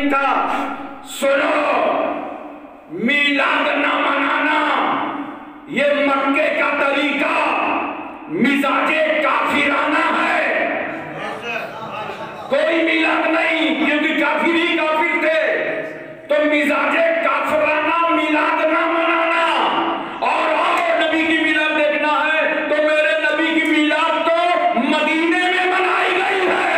का सुनो, मिलाद ना मनाना ये मक्के का तरीका मिजाजे काफिराना है। कोई मिलाद नहीं, क्योंकि काफिर ही काफिर थे, तो मिजाजे काफिराना मिलाद ना मनाना। और नबी की मिलाद देखना है तो मेरे नबी की मिलाद तो मदीने में मनाई गई है,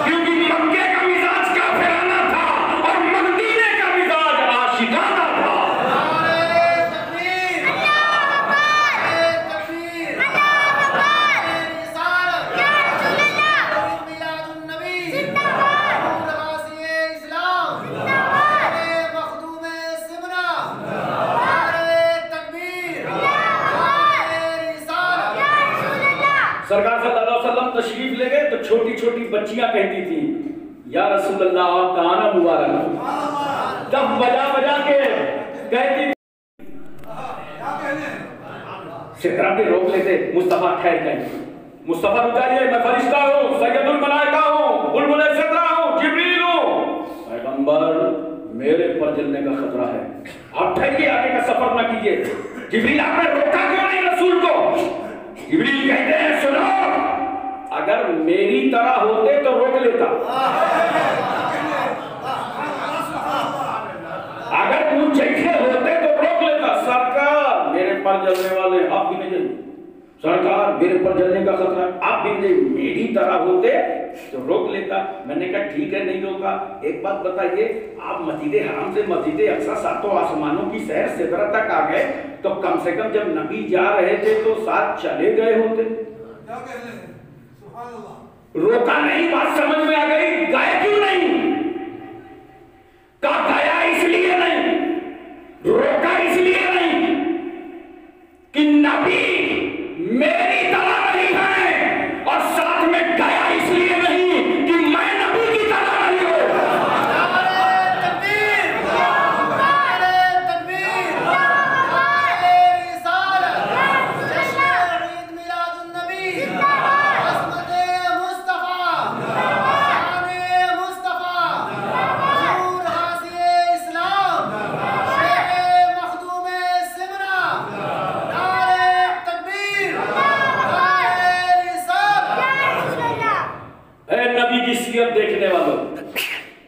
क्योंकि मक्के का मिजाज काफिराना था और मदीने का मिजाज आशिकाना था। सरकार सल्लल्लाहु अलैहि वसल्लम तशरीफ ले गए तो छोटी छोटी बच्चियां कहती थी, या रसूलल्लाह आपका आना मुबारक। जब बजा बजा के कहती सितरा पे रोक लेते, मुस्तफा खैर कहिए, मुस्तफा रुकाइए, मैं फरिश्ता हूँ, सैयदुल मलाइका हूँ, बुलबुल सितरा हूँ, जिब्रील हूँ। पैगंबर मेरे पर जलने का खतरा है, आप ठहरिए, आगे का सफर ना कीजिए। जिब्रील आपने रोका क्यों नहीं रसूल को? जिब्रील कहते हैं सुनो, अगर मेरी तरह होते तो रोक लेता, अगर तुम जैसे होते तो रोक लेता। सरकार मेरे पर जलने वाले आप भी नहीं जल, सरकार मेरे पर जलने का खतरा आप भी नहीं, मेरी तरह होते तो रोक लेता। मैंने कहा ठीक है, नहीं रोका। एक बात बताइए, आप मस्जिद हराम से मस्जिद अक्सा सातों आसमानों की शहर सिदरा तक आ गए, तो कम से कम जब नबी जा रहे थे तो साथ चले गए होते। रोका नहीं, बात समझ में आ गई। गए क्यों नहीं? कहा गया इसलिए नहीं, रोका इसलिए नहीं कि नबी मेरी तरह नहीं है, और साथ में गया इसलिए नहीं कि मैं नबी की तरह नहीं हूं। देखने वालों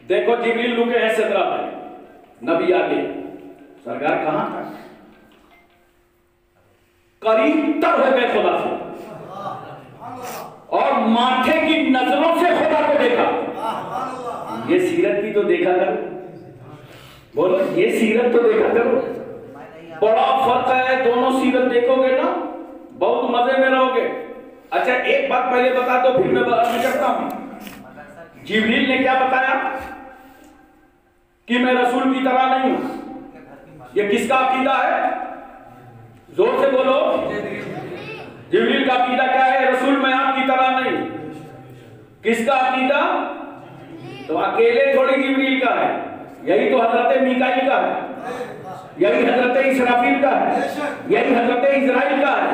देखो, जिब्रील रुके हैं सिदरा पे, नबी आगे, सरकार कहां था? करीब तर हो गए खुदा से, और माथे की नजरों से खुदा को देखा। ये सीरत भी तो देखा करो, बोलो ये सीरत तो देखा करो। बड़ा फर्क है, दोनों सीरत देखोगे ना बहुत मजे में रहोगे। अच्छा एक बात पहले बता दो, फिर मैं करता हूं। जिब्रील ने क्या बताया कि मैं रसूल की तरह नहीं हूं। ये किसका अकीदा है? जोर से बोलो। जिब्रील का अकीदा क्या है? रसूल मैं आपकी तरह नहीं। किसका अकीदा? तो अकेले थोड़ी जिब्रील का है, यही तो हजरत मीकाईल का है, यही हजरत इसराफील का है, यही हजरत इजराइल का है।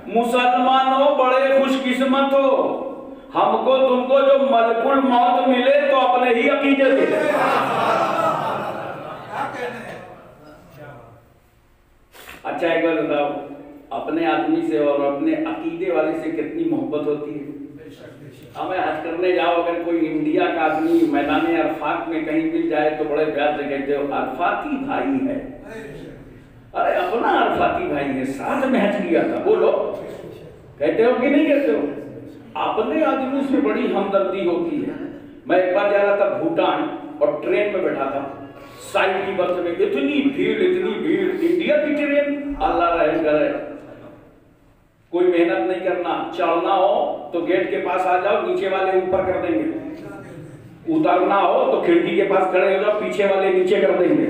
मुसलमानों बड़े खुशकिस्मत हो, हमको तुमको जो मलकुल मौत मिले तो अपने ही अकीदे से। अच्छा एक बार बताओ, अपने आदमी से और अपने अकीदे वाले से कितनी मोहब्बत होती है? हमें हज करने जाओ, अगर कोई इंडिया का आदमी मैदान अरफात में कहीं मिल जाए तो बड़े प्यार से कहते हो अरफाती भाई है। अरे अपना अरफाती भाई है, साथ में हज किया था, बोलो कहते हो कि नहीं कहते हो? अपने आदमी से बड़ी हमदर्दी होती है। मैं एक बार जा रहा था भूटान और ट्रेन में बैठा था, साइड की बर्थ में इतनी भीड़, इंडिया की ट्रेन, अल्लाह रहम करे, कोई मेहनत नहीं करना, चढ़ना हो तो गेट के पास आ जाओ, नीचे वाले ऊपर कर देंगे, उतरना हो तो खिड़की के पास खड़े हो जाओ, पीछे वाले नीचे कर देंगे।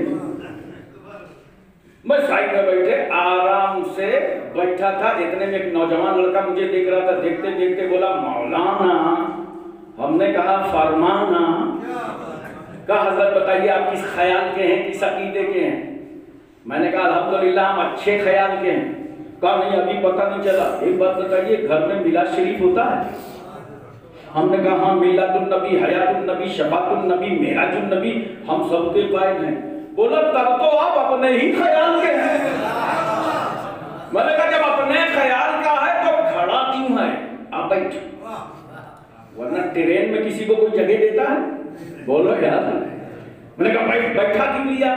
मैं साइड में बैठे आराम से बैठा था, इतने में एक नौजवान लड़का मुझे देख रहा था, देखते देखते बोला मौलाना। हमने कहा फरमाना। कहा हजरत बताइए आप किस ख्याल के हैं, किस अकीदे के हैं? मैंने कहा अल्हम्दुलिल्लाह हम अच्छे ख्याल के हैं। कहा नहीं अभी पता नहीं चला। एक बात बताइए, घर में मिलाद शरीफ होता है? हमने कहा हाँ, मिलादुन नबी, हयातुन नबी, शफातुन नबी, मेराजुन नबी, हम सबके कायम हैं। बोला तब तो आप अपने ही ख्याल के हैं। मैंने कहा जब अपने ख्याल का है तो खड़ा क्यों है, आप बैठ, वरना ट्रेन में किसी को कोई जगह देता है? बोलो यार। मैंने कहा बैठा क्यों लिया?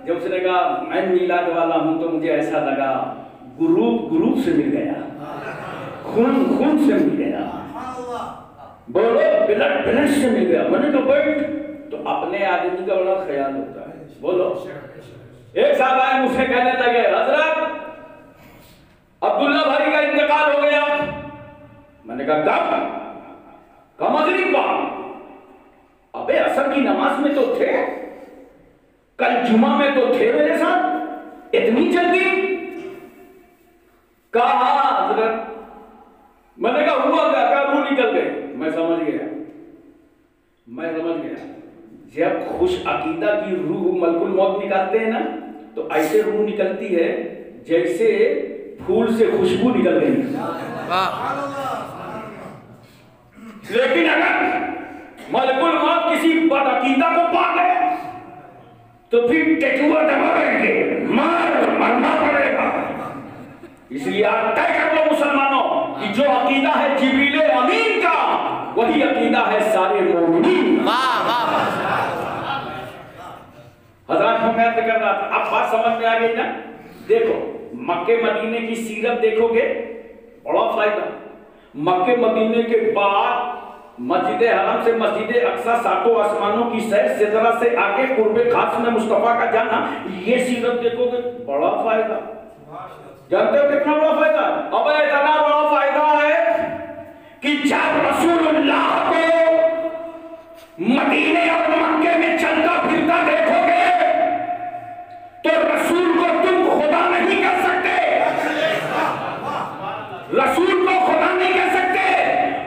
जब उसने कहा मैं मिलाद वाला हूं तो मुझे ऐसा लगा ग्रुप से मिल गया, खून से मिल गया, बोलो ब्लड से मिल गया। मैंने कहा बैठ। तो अपने आदमी का बड़ा ख्याल होता है। बोलो। एक साहब आए मुझसे कहने लगे हजरत अब्दुल्ला भाई का इंतकाल हो गया। मैंने कहा कब? मगरिब बाद। अबे असर की नमाज में तो थे, कल जुमा में तो थे मेरे साथ, इतनी जल्दी? कहा हजरत। मैंने कहा हुआ क्या? कहा रूह निकल गई। मैं समझ गया। जब खुश अकीदा की रूह मलकुल मौत निकालते हैं ना, तो ऐसे रूह निकलती है जैसे फूल से खुशबू निकल गई। लेकिन अगर मलकुल मौत किसी बदअकीदा को पा गए तो फिर टेटुआ दबाएंगे, मरना पड़ेगा। इसलिए आप तय कर लो मुसलमानों कि जो अकीदा है जिब्रील अमीन का, वही अकीदा है सारे मोमिनीन। हज़रात को मैं अर्ज कर रहा था, अब बात समझ में आ गई ना? देखो मक्के मदीने की सीरत देखोगे, बड़ा फायदा। मक्के मदीने के बाद मस्जिद हरम से मस्जिद अक्सा, सातों आसमानों की सैर, सिदरा से आगे कुर्बे खास में मुस्तफा का जाना, ये सीरत देखोगे, बड़ा फायदा। जानते हो कितना बड़ा फायदा? अब इतना बड़ा फायदा है कि जब रसूलुल्लाह को मदीने और मक्के में चलता फिरता देखोगे तो रसूल को तुम खुदा नहीं कह सकते, रसूल को खुदा नहीं कह सकते।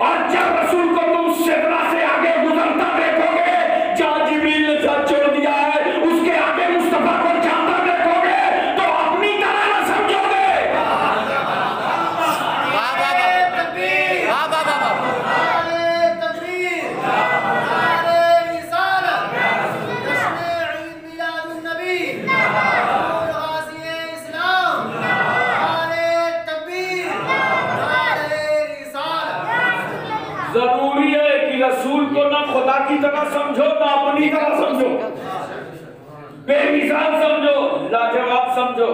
और जब रसूल को तुम सिदरा से आगे गुजरता देखोगे, जहां जिब्रील ने साथ छोड़ दिया है, उसके आगे मुस्तफा को जाता देखोगे तो अपनी तरह न समझोगे। जरूरी है कि रसूल को ना खुदा की तरह समझो ना अपनी तरह समझो, बेमिसाल समझो, लाजवाब समझो।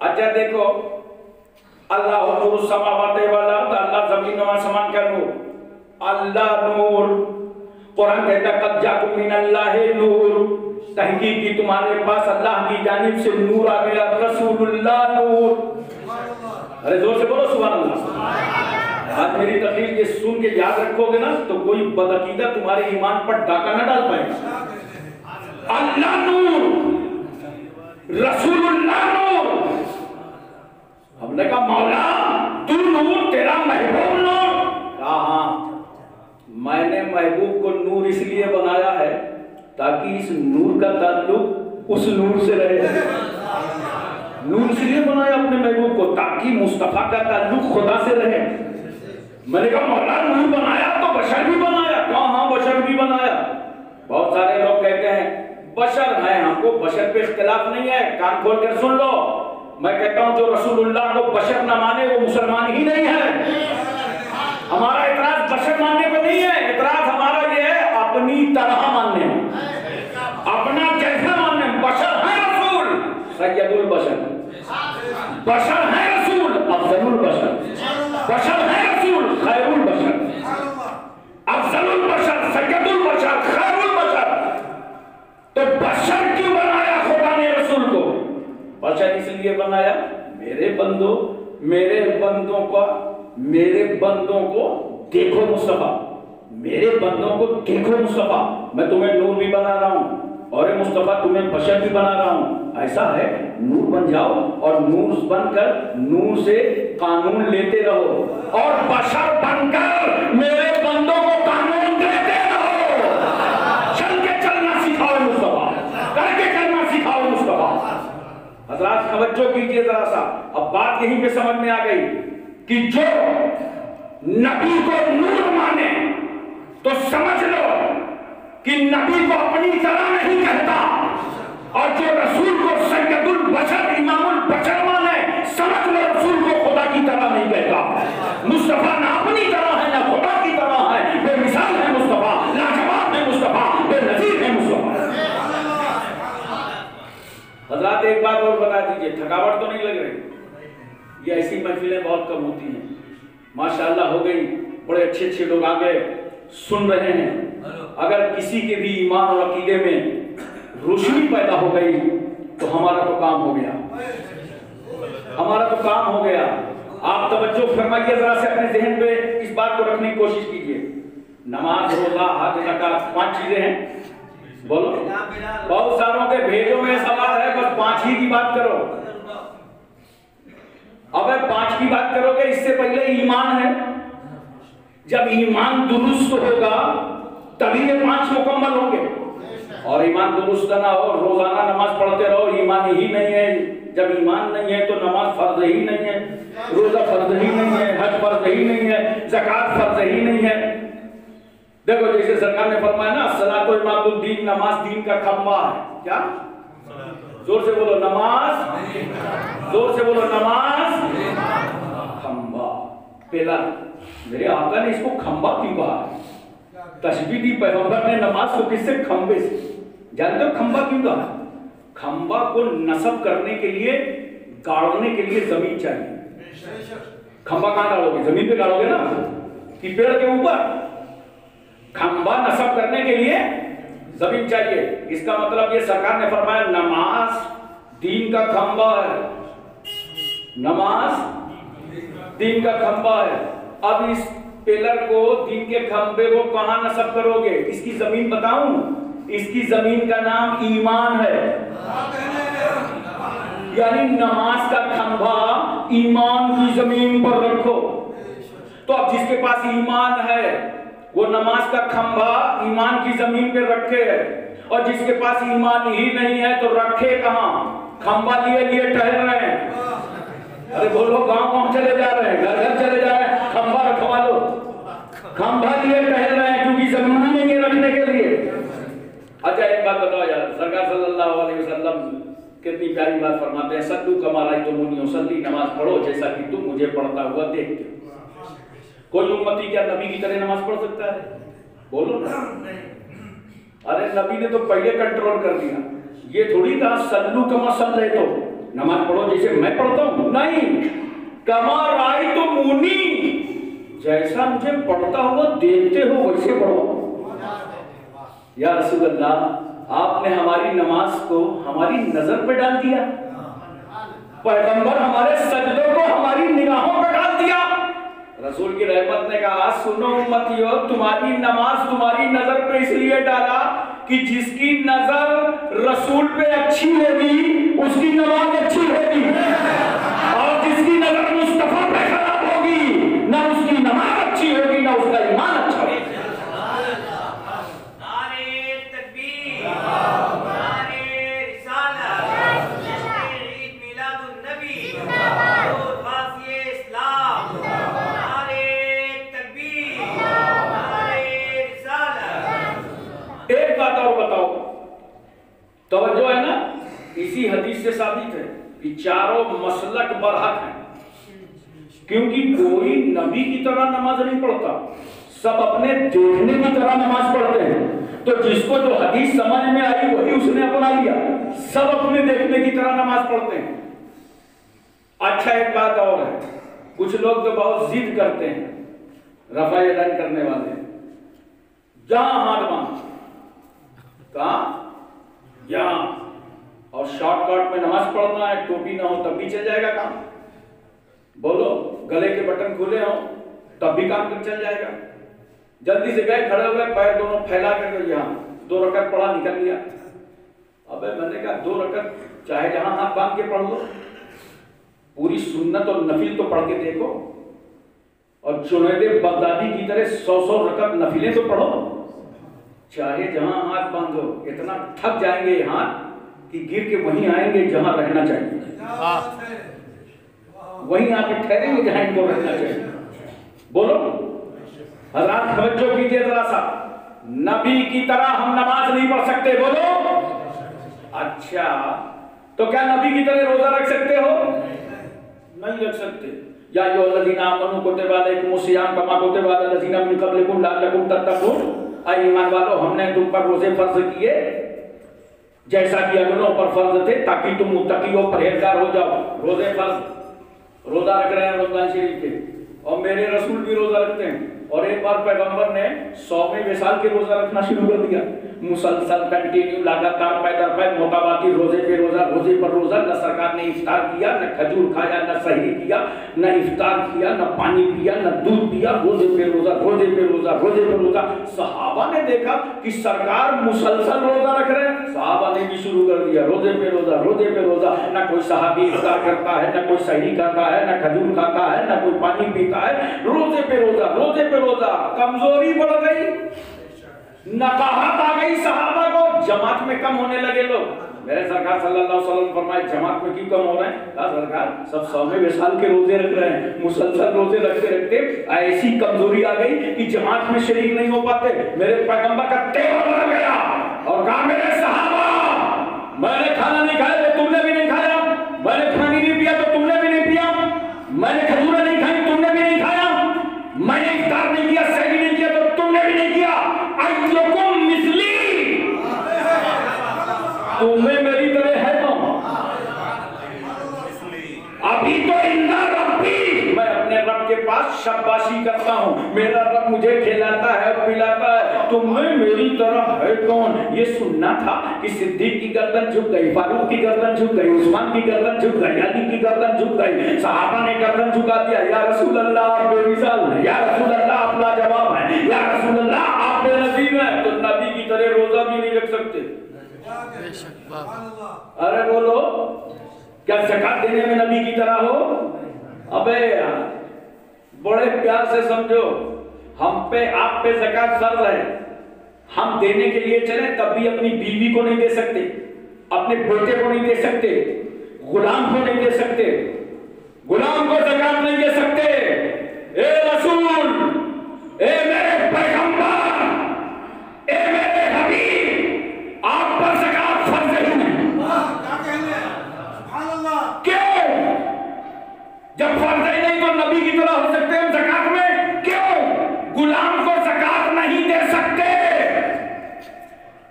अच्छा देखो, अल्लाह नूर समावाते वाला, अल्लाह जमीन और आसमान का नूर, अल्लाह नूर। कुरान कहता है कद जाकुम मिनल्लाहि नूर, तहकीक की तुम्हारे पास अल्लाह की जानिब से नूर आ गया, रसूलुल्लाह नूर। अरे जोर से बोलो सुभान अल्लाह। आज मेरी तकरीर ये सुन के याद रखोगे ना तो कोई बदअकीदा तुम्हारे ईमान पर डाका न डाल पाएगा। अल्लाह नूर, रसूलुल्लाह नूर। हमने कहा मौला तू नूर, तेरा महबूब नूर। कहा हाँ, मैंने महबूब को नूर इसलिए बनाया है ताकि इस नूर का ताल्लुक उस नूर से रहे। नूर इसलिए बनाया अपने महबूब को ताकि मुस्तफा का ताल्लुक खुदा से रहे। मैंने कहा मौला नूर बनाया तो बशर भी बनाया। कहा हाँ बशर भी बनाया। बहुत सारे लोग कहते हैं बशर है, हमको बशर पे इख्तिलाफ नहीं है, कान खोल कर सुन लो। मैं कहता हूं जो रसूलुल्लाह को बशर न माने वो मुसलमान ही नहीं है। हमारा इतराज बशर मानने पे नहीं है, इतराज हमारा ये है अपनी तरह मानने में, अपना जैसा मानने में। बशर है रसूल सैयदुल बशर, बशर है रसूल अफजलुल बशर, बशर है रसूल खैरुल बशर, अफजलुल बशर सैयदुल बशर खैरुल बशर। तो बशर क्यों बनाया खुदा ने रसूल को? बशर इसलिए बनाया मेरे बंदों को देखो मुस्तफा, मेरे बंदों को देखो मुस्तफा। मैं तुम्हें नूर भी बना रहा हूं और मुस्तफा तुम्हें बशर भी बना रहा हूं। ऐसा है नूर बन जाओ और नूर बनकर नूर से कानून लेते रहो और बशर बनकर मेरे बंदों को कानून देते रहो। चल के चलना सिखाओ मुस्तफा, करके करना सिखाओ मुस्तफा। हज़रात तवज्जो कीजिए जरा सा, अब बात यहीं पे समझ में आ गई कि जो नबी को नूर माने तो समझ लो कि नबी को अपनी तरह नहीं कहता, और जो रसूल को सैयदुल बशर इमामुल बशर माने, समझ लो रसूल को खुदा की तरह नहीं कहता। मुस्तफा ना अपनी तरह है ना खुदा की तरह है, बेमिसाल है मुस्तफा, लाजवाब है मुस्तफा, बेनजीर है मुस्तफा। हजरत एक बात और बता दीजिए, थकावट तो नहीं लग रही? ये ऐसी महफिलें बहुत कम होती हैं, माशाअल्लाह हो गई, बड़े अच्छे अच्छे लोग आ गए, सुन रहे हैं। अगर किसी के भी ईमान और अकीदे में रोशनी पैदा हो गई तो हमारा तो काम हो गया, हमारा तो काम हो गया। आप तवज्जो फरमाइए जरा से, अपने जहन पे इस बात को रखने की कोशिश कीजिए। नमाज, रोजा, हज, ज़कात, 5 चीजें हैं। बोलो, बहुत सारों के भेजों में सवाल है, बस 5 ही की बात करो। अब 5 की बात करोगे, इससे पहले ईमान है। जब ईमान दुरुस्त होगा तभी ये 5 मुकम्मल होंगे। और ईमान दुरुस्त ना हो, रोजाना नमाज पढ़ते रहो, ईमान ही नहीं है। जब ईमान नहीं है तो नमाज फर्ज ही नहीं है, रोजा फर्ज ही नहीं है, हज फर्ज ही नहीं है, ज़कात फर्ज ही नहीं है। देखो जैसे सरकार ने फरमाया ना, सलातो इमादुद्दीन, नमाज दीन का खंबा है। क्या? जोर से बोलो, नमाज। जोर से बोलो, नमाज खंबा, पिलर। मेरे आका ने इसको खंबा क्यों कहा? तशबीह दी पैगंबर ने नमाज को किससे? खंबे से। जानते हो खंबा क्यों कहा? खंबा को नस्ब करने के लिए, गाड़ने के लिए जमीन चाहिए। खंबा कहां डालोगे? जमीन पे डालोगे ना, कि पेड़ के ऊपर? खंबा नस्ब करने के लिए जमीन चाहिए। इसका मतलब ये सरकार ने फरमाया नमाज दीन का खंबा है, नमाज दीन का खंबा है। अब इस पिलर को, दीन के खंबे को कहां नस्ब करोगे? इसकी जमीन बताऊं? इसकी जमीन का नाम ईमान है। यानी नमाज का खंबा ईमान की जमीन पर रखो। तो अब जिसके पास ईमान है वो नमाज का खंबा ईमान की जमीन पे रखे है, और जिसके पास ईमान ही नहीं है तो रखे कहां? खंबा लिए लिए टहल रहे हैं। अरे बोलो, गांव चले जा रहे हैं, घर घर चले जा रहे हैं, खंबा रखवा लो। खंबा लिए टहल रहे हैं क्योंकि जमीन ही नहीं है रखने के लिए। अच्छा एक बात बताओ यार, सरकार सल्लल्लाहु अलैहि वसल्लम कितनी प्यारी बात फरमाते हैं, सल्लू कमा रायतुमूनी उसल्ली, नमाज पढ़ो जैसा कि तुम मुझे पढ़ता हुआ देखते हो। कोई उम्मती क्या नबी की तरह नमाज पढ़ सकता है? बोलो ना। अरे नबी ने तो पहले कंट्रोल कर दिया, ये थोड़ी कहा सल्लू कमा सल्ले, तो नमाज पढ़ो जैसे मैं पढ़ता हूं। नहीं, कमा रायतुमूनी, जैसा मुझे पढ़ता हुआ देखते हो वैसे पढ़ो। या रसूल अल्लाह, आपने हमारी नमाज को हमारी नजर पे डाल दिया, पैगंबर हमारे सजदों को हमारी निगाहों पे डाल दिया। रसूल की रहमत ने कहा, सुनो उम्मतियों, तुम्हारी नमाज तुम्हारी नजर पे इसलिए डाला कि जिसकी नजर रसूल पे अच्छी होगी उसकी नमाज अच्छी होगी, और जिसकी नजर मुस्तफा पे खराब होगी ना उसकी नमाज अच्छी होगी ना उसका ईमान अच्छा होगा। तवज्जो है ना, इसी हदीस से साबित है कि चारों मसलक बरहक हैं, क्योंकि कोई नबी की तरह नमाज नहीं पढ़ता, सब अपने देखने की तरह नमाज पढ़ते हैं। तो जिसको जो हदीस समझ में आई वही उसने अपना लिया, सब अपने देखने की तरह नमाज पढ़ते हैं। अच्छा एक बात और है, कुछ लोग तो बहुत जिद करते हैं, रफ़ा यदैन करने वाले, जहां हाथ बांध, कहां? यहाँ, और शॉर्टकट में नमाज पढ़ना है, टोपी ना हो तब भी चल जाएगा काम। बोलो, गले के बटन खुले हो तब भी काम कर चल जाएगा। जल्दी से गए, खड़े हुए, पैर दोनों फैला कर यहाँ 2 रकअत पढ़ा, निकल लिया। अबे मैंने कहा 2 रकअत चाहे जहां हाथ बांध के पढ़ लो, पूरी सुन्नत और नफिल तो पढ़ के देखो, और जुनैद बगदादी की तरह 100-100 रकअत नफिलें तो पढ़ो, चाहे जहां हाथ बांधो। इतना थक जाएंगे ये हाथ कि गिर के वहीं आएंगे जहां रहना चाहिए, वहीं आके ठहरेंगे जहां इनको रहना चाहिए। बोलो, हज़रात तवज्जो कीजिए जरा सा, नबी की तरह हम नमाज नहीं पढ़ सकते, बोलो। अच्छा, तो क्या नबी की तरह रोजा रख सकते हो? नहीं रख सकते। या अय्युहल्लज़ीना आमनू कुतिबा अलैकुमुस सियाम कमा कुतिबा अलल लज़ीना मिन क़ब्लिकुम लअल्लकुम तत्तक़ून। ऐ ईमान वालों, हमने तुम पर रोजे फर्ज किए जैसा कि अगलों पर फर्ज थे, ताकि तुम मुत्तकी और परहेजगार हो जाओ। रोजे फर्ज, रोजा रख रहे हैं रमजान शरीफ के, और मेरे रसूल भी रोजा रखते हैं। और एक बार पैगंबर ने 100वें विसाल के रोजा रखना शुरू कर दिया, मुसलसल कंटिन्यू लगातार पैदल पैर मोताबाती रोजे पे रोजा, रोजे पर रोजा। न सरकार ने इफ्तार किया, न खजूर खाया, न सहरी किया, न इफ्तार किया, न पानी पिया, न दूध पिया, रोजे पे रोजा, रोजे पे रोजा, रोजे पे रोजा। सहाबा ने देखा कि सरकार मुसलसल रोजा रख रहे हैं, सहाबा ने भी शुरू कर दिया रोजे पे रोजा, रोजे पे रोजा। न कोई सहाबी इफ्तार करता है, न कोई सहरी करता है, न खजूर खाता है, न कोई पानी पीता है, रोजे पे रोजा, रोजे पे रोजा। कमजोरी बढ़ गई, नकाहत आ गई सहाबा को, जमात में कम होने लगे लोग। मेरे सरकार सल्लल्लाहु अलैहि वसल्लम फरमाए, जमात में क्यों कम हो रहे हैं? कहा सरकार सब 100वें विसाल के रोजे रख रहे हैं, मुसलसल रोजे रखते रखते ऐसी कमजोरी आ गई कि जमात में शरीक नहीं हो पाते। मेरे पैगंबर का तेवर बढ़ गया और कहा, मेरे सहाबा, मैंने खाना नहीं खाया तो तुमने भी नहीं खाया, मैंने पानी नहीं पिया तो तुमने भी नहीं पिया, मैंने खजूरें नहीं खाई तुमने भी नहीं खाया, मैंने इफ्तार नहीं किया, सहरी नहीं किया तो तुमने भी नहीं किया। अय्युकुम मिस्ली, तुम्हें मेरी तरह है तो अभी तो इंदा रब्बी, मैं अपने रब के पास शाबाशी करता हूँ, मेरा रब मुझे खिलाता है पिलाता है, तुम्हें मेरी तरह है कौन? ये सुनना था कि सिद्दीक की गर्दन झुक गई, फारूक की गर्दन झुक गई, उस्मान की गर्दन झुक गई, अली की गर्दन झुक गई, सहाबा ने गर्दन झुका दिया, या रसूल अल्लाह आप बेमिसाल हैं, या रसूल अल्लाह आप लाजवाब हैं, या रसूल अल्लाह आप बेनज़ीर हैं। तो नबी की तरह रोजा भी नहीं रख सकते। अरे बोलो, क्या ज़कात देने में नबी की तरह हो? अबे यार, बड़े प्यार से समझो, हम पे आप पे ज़कात फर्ज है, हम देने के लिए चले तब भी अपनी बीवी को नहीं दे सकते, अपने बेटे को नहीं दे सकते, गुलाम को नहीं दे सकते, गुलाम को ज़कात नहीं दे सकते। ए रसूल, ए मेरे पैगंबर, ए मेरे हबीब, आप पर ज़कात फर्ज नहीं है। क्यों? जब फर्ज ही नहीं तो नबी की तरह हो सकते हैं ज़कात में, क्यों? गुलाम को ज़कात नहीं दे सकते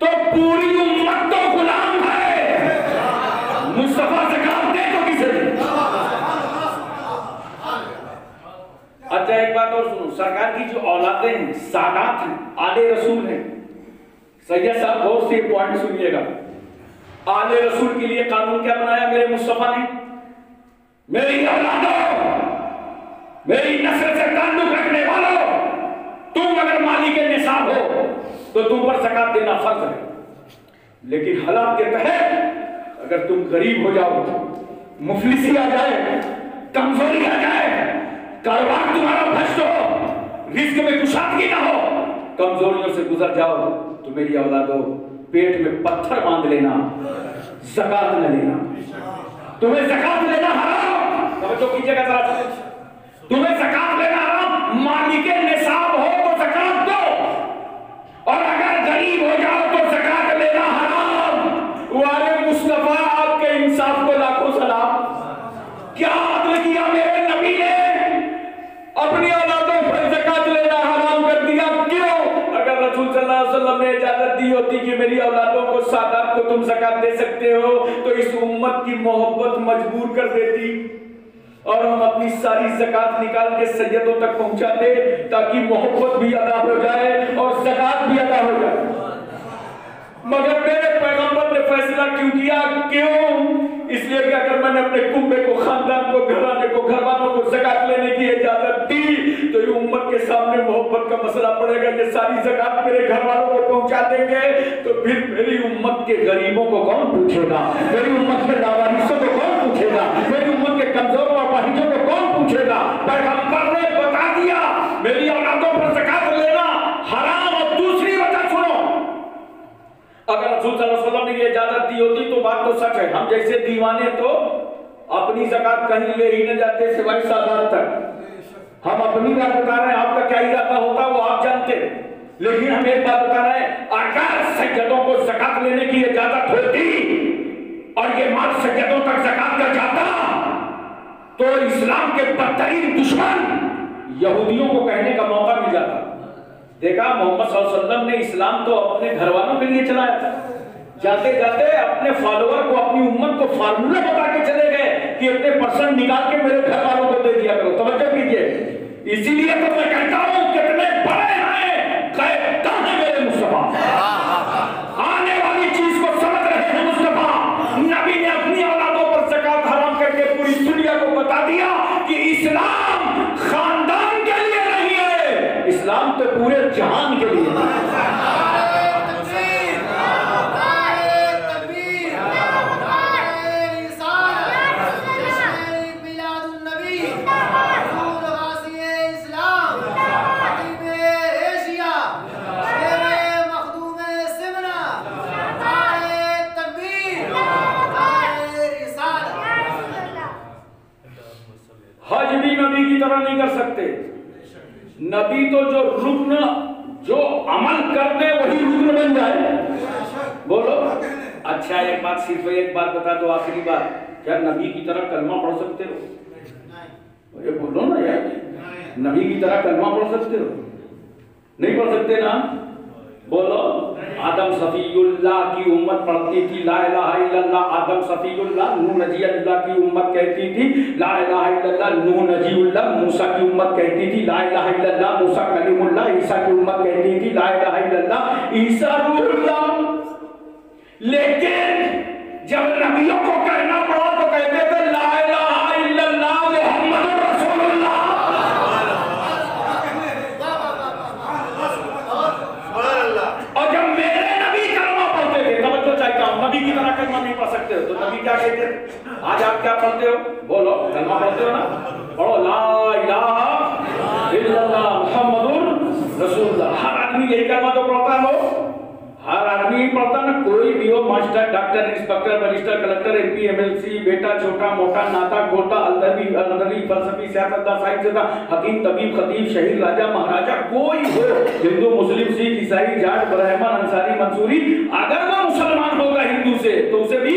तो पूरी उम्मत तो गुलाम है, मुस्तफा ज़कात दे तो किसे दे? अच्छा एक बात और सुनो, सरकार की जो औलादें हैं, सादात हैं, आले रसूल हैं, सैयद साहब बहुत से पॉइंट सुनिएगा। आले रसूल के लिए कानून क्या बनाया मेरे मुस्तफा ने? मेरी औलादों, मेरी नस्ल से ताल्लुक रखने वालों, तुम अगर मालिक निसाब हो तो तुम पर ज़कात देना फर्ज है। लेकिन हालात के तहत अगर तुम गरीब हो जाओ, मुफलिसी आ जाए, कमजोरी आ जाए, कारोबार तुम्हारा भ्रष्ट हो, रिस्क में कुशादगी ना हो, कमजोरियों से गुजर जाओ, तो मेरी औलादों पेट में पत्थर बांध लेना, ज़कात न लेना। तुम्हें ज़कात लेना हराम, तब तो कीजिएगा जरा, तुम्हें ज़कात लेना हराम, मालिक निसाब हो तो ज़कात दो, और अगर गरीब हो जाओ तो ज़कात लेना हराम। वाले मुस्तफा आपके इंसाफ को लाखों सलाम। क्या अदल किया मेरे नबी ने? अपनी औलादों पर ज़कात लेना हराम कर दिया। क्यों? अगर रसूल सल्लल्लाहु अलैहि वसल्लम ने इजाजत दी होती कि मेरी औलादों को, सादात को तुम ज़कात दे सकते हो, तो इस उम्मत की मोहब्बत मजबूर कर देती और हम अपनी सारी ज़कात निकाल के सैयदों तक पहुंचाते, ताकि मोहब्बत भी अदा हो जाए और ज़कात भी अदा हो जाए। मगर मेरे पैगंबर ने फैसला क्यों किया? क्यों? इसलिए कि अगर मैंने अपने कुंबे को, खानदान को, घराने को, घरवालों को ज़कात लेने की इजाजत दी तो ये उम्मत के सामने मोहब्बत का मसला पड़ेगा। ये सारी ज़कात मेरे घर वालों को पहुंचा देंगे तो फिर मेरी उम्मत के गरीबों को कौन पूछेगा? मेरी उम्मत के लावारिसों को कौन पूछेगा? मेरी उम्मत के कमजोरों और वाहिदों को कौन पूछेगा? पैगंबर ने बता दिया मेरी औलादों पर ज़कात लेना हराम। और दूसरी वजह सुनो, अगर रसूल सल्लल्लाहु अलैहि वसल्लम ने इजाजत दी होती तो बात तो सच है, हम जैसे दीवाने तो अपनी ज़कात कहीं ले ही न जाते सिवाय सादात तक। हम अपनी बात बता रहे हैं, आपका क्या इरादा होता है वो आप जानते हैं, लेकिन हम एक बात बता रहे हैं, अगर सज्जदों को ज़कात लेने की इजाजत होती और ये माल सज्जदों तक ज़कात का जाता तो इस्लाम के बदतरीन दुश्मन यहूदियों को कहने का मौका मिल जाता। देखा, मोहम्मद सल्लल्लाहु अलैहि वसल्लम ने इस्लाम तो अपने घर वालों के लिए चलाया था, जाते जाते अपने फॉलोअर को, अपनी उम्मत को फार्मूला बता के चले गए कि इतने परसेंट निकाल के मेरे घर वालों को दे दिया करो। तवज्जो कीजिए, इसीलिए तो मैं कहता हूं कितने बड़े हैं, कहता है मेरे मुस्तफा, आने वाली चीज को समझ रहे हैं मुस्तफा। नबी ने अपनी औलादों पर ज़कात हराम करके पूरी दुनिया को बता दिया कि इस्लाम खानदान के लिए नहीं है, इस्लाम तो पूरे जहान के लिए है। हज भी नबी की तरह नहीं कर सकते। नबी तो जो रुकन, जो अमल कर दे वही रुकन बन जाए। बोलो अच्छा, एक बात, सिर्फ एक बात बता दो, आखिरी बात, क्या नबी की तरह कलमा पढ़ सकते हो? ये बोलो ना यार, नबी की तरह कलमा पढ़ सकते हो? नहीं पढ़ सकते ना? बोलो, आदम सफीउल्लाह की उम्मत पढ़ती थी ला इलाहा इल्लल्लाह, आदम सफीउल्लाह, नूह नजीउल्लाह की उम्मत कहती थी ला इलाहा इल्लल्लाह, नूह नजीउल्लाह, मूसा की उम्मत कहती थी ला इलाहा इल्लल्लाह, मूसा कलीमुल्लाह, ईसा की उम्मत कहती थी ला इलाहा इल्लल्लाह, ईसा रूहुल्लाह। लेकिन जब नबियों को कहना पड़ा तो कहते थे ला इलाहा इल्लल्लाह मुहम्मदुर रसूलुल्लाह। और जब मेरे नबी कलमा पढ़ते थे, तवज्जो चाहता हूं, नबी की तरह कलमा नहीं पढ़ सकते हो तो नबी क्या कहते थे? आज आप क्या पढ़ते हो? बोलो, कलमा पढ़ते हो ना? पढ़ो ला इलाहा इल्लल्लाह मुहम्मदुर रसूलुल्लाह। हर आदमी यही कलमा तो पढ़ता है, वो हर आदमी पढ़ता ना, कोई भी हो, master, doctor, inspector, minister, collector, MP, MLC, बेटा, छोटा मोटा, नाता गोटा, अलदरी, फलसफी, सियासतदान, साहित्यदान, हकीम, तबीब, खतीब, शहीद, राजा, महाराजा, कोई हो, हिंदू, मुस्लिम, सिख, ईसाई, जाट, ब्राह्मण, अंसारी, मंसूरी, अगर वो मुसलमान होगा हिंदू से तो उसे भी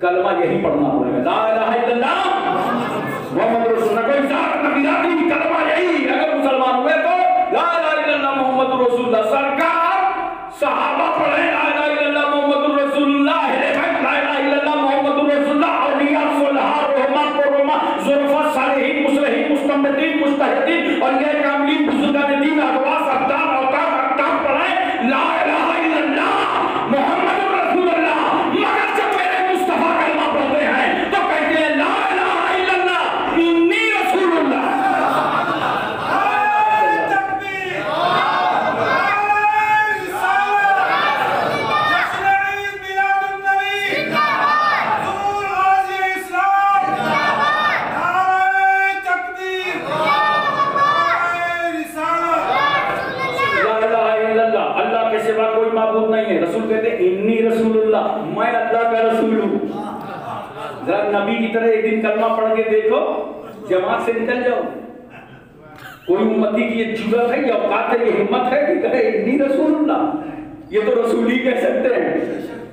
कलमा यही पढ़ना पड़ेगा, ला इलाहा इल्लल्लाह मुहम्मदुर रसूलुल्लाह। कोई जात न बिरादरी, कलमा यही, अगर मुसलमान हुए तो ला इलाहा इल्लल्लाह मुहम्मदुर रसूलुल्लाह। सरकार सहाबा पढ़े ला इलाहा इल्लल्लाह मुहम्मदुर रसूलुल्लाह, ला इलाहा इल्लल्लाह मुहम्मदुर रसूलुल्लाह, औलिया, सुलहा, रोमा, कोरमा, जुल्फा, सालिहीन, मुस्लिहीन, मुस्तंबितीन, मुज्तहिदीन और ये कामिलीन, बुजुर्गान दीन, अहवास, अब्दाल, औताद, अक्ताब पढ़े ला इलाहा इल्लल्लाह मुहम्मदुर रसूलुल्लाह। मगर जब मेरे मुस्तफा कलमा पढ़ते हैं तो कहते हैं ला इलाहा इल्लल्लाह इन्नी रसूलुल्लाह। कोई माबूद नहीं है। रसूल कहते हैं इन्नी रसूलुल्लाह, मैं अल्लाह का रसूल हूँ। जरा नबी की तरह एक दिन कलमा पढ़ के देखो, जमात से निकल जाओ। कोई उम्मती की ये जुर्रत है, ये औकात है, ये हिम्मत है कि कहे इन्नी रसूलुल्लाह? ये तो रसूल ही कह सकते हैं।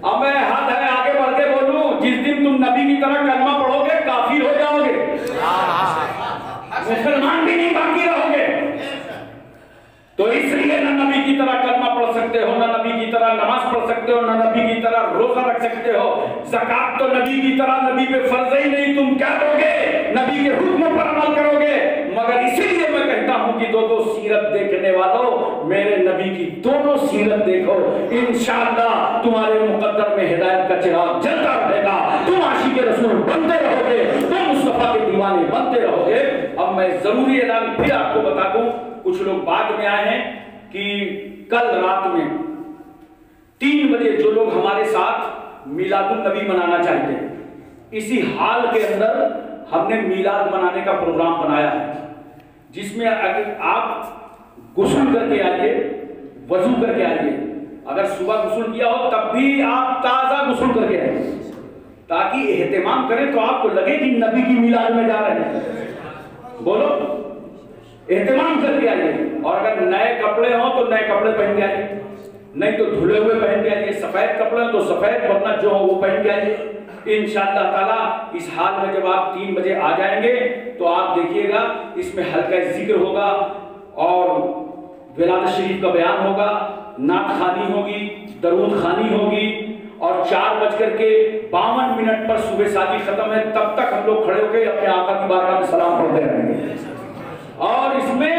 अब मैं हाथ है आगे बढ़ के बोलूं, जिस दिन तुम नबी की तरह कलमा पढ़ोगे काफिर हो जाओगे, मुसलमान भी नहीं बाकी रहोगे। तो इसलिए ना नबी की तरह कलमा पढ़ सकते हो, ना नबी की तरह नमाज पढ़ सकते हो, ना नबी की तरह रोजा रख सकते हो। ज़कात तो नबी की तरह नबी पे फर्ज ही नहीं, तुम क्या दोगे? नबी के हुक्म पर अमल करोगे। मगर इसीलिए मैं कहता हूं कि दो सीरत देखने वालों, मेरे नबी की दोनों सीरत देखो, इंशाअल्लाह तुम्हारे मुकद्दर में हिदायत का चिराग जलता रहेगा, तुम आशिक रसूल बनते रहोगे, तुम मुस्तफा के दीवाने बनते रहोगे। अब मैं जरूरी ऐलान फिर आपको बता दूं, कुछ लोग बाद में आए हैं कि कल रात में 3 बजे जो लोग हमारे साथ मिलादुन नबी मनाना चाहते हैं, इसी हाल के अंदर हमने मिलाद मनाने का प्रोग्राम बनाया है, जिसमें अगर आप गुस्ल करके आइए, वजू करके आइए, अगर सुबह गुस्ल किया हो तब भी आप ताजा गुस्ल करके आइए, ताकि एहतमाम करें तो आपको लगे कि नबी की मिलाद में जा रहे हैं। बोलो, एहतमाम करके आइए। और अगर नए कपड़े हो तो नए कपड़े पहन के आइए, नहीं तो धुले हुए पहन के आइए। सफेद कपड़े हो तो सफेद, वरना जो हो वो पहन के आइए। इंशाअल्लाह ताला इस हाल में जब आप 3 बजे आ जाएंगे तो आप देखिएगा इसमें हल्का जिक्र होगा और विलादत शरीफ का बयान होगा, नात खानी होगी, दरूद खानी होगी और 4:52 पर सुबह शादी खत्म है, तब तक हम लोग खड़े होकर अपने आका की बारगाह में सलाम पढ़ते रहेंगे। और इसमें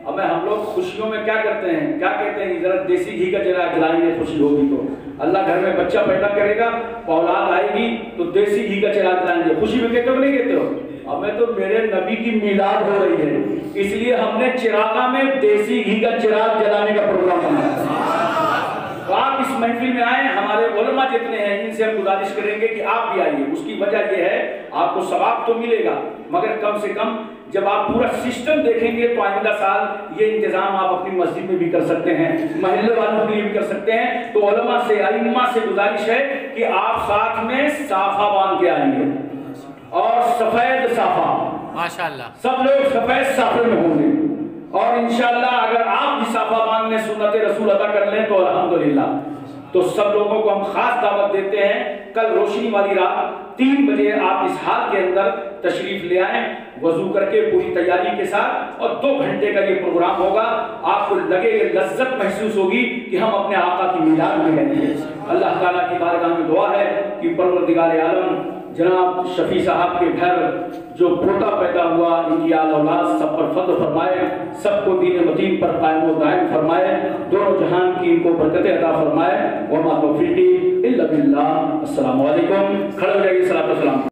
अब हम लोग खुशियों में क्या करते हैं, क्या कहते हैं, जरा देसी घी का जरा जलाएंगे, खुशी होगी तो अल्लाह घर में बच्चा पैदा करेगा, औलाद आएगी तो देसी घी का चिराग जलाएंगे। खुशी में कहते हो नहीं कहते हो? हमें तो मेरे नबी की मिलाद हो रही है, इसलिए हमने चिरागा में देसी घी का चिराग जलाने का प्रोग्राम बनाया। तो आप इस महफिल में आए, हमारे उलमा जितने हैं इनसे हम गुजारिश करेंगे कि आप भी आइए। उसकी वजह यह है आपको सवाब तो मिलेगा, मगर कम से कम जब आप पूरा सिस्टम देखेंगे तो आइंदा साल ये इंतजाम आप अपनी मस्जिद में भी कर सकते हैं, महल्ले वालों के लिए भी कर सकते हैं। तो उलमा से, अइम्मा से गुजारिश है कि आप साथ में साफा बांध के आएंगे और सफेद साफा, माशाअल्लाह सब लोग सफेद साफे में होंगे। और इंशाअल्लाह अगर आप भी साफा बांधने सुन्नत रसूल अदा कर लें तो अल्हम्दुलिल्लाह। तो सब लोगों को हम खास दावत देते हैं, कल रोशनी वाली रात 3 बजे आप इस हाल के अंदर तशरीफ ले आएं, वजू करके पूरी तैयारी के साथ, और 2 घंटे का ये प्रोग्राम होगा। आपको लगेगा, लज्जत महसूस होगी कि हम अपने आका की मिलाद में हैं। अल्लाह ताला की बारगाह में दुआ है कि परवरदिगार आलम जनाब शफी साहब के घर जो पोता पैदा हुआ, इनकी औलाद सब पर फज़्ल फरमाए, सबको दीन मतीन पर कायम व दायम फरमाए, दोनों जहान की इनको बरकतें अता फरमाए। व मा तौफीकी इल्ला बिल्लाह। अस्सलामु अलैकुम। खड़े हो जाइए, सलातो सलाम।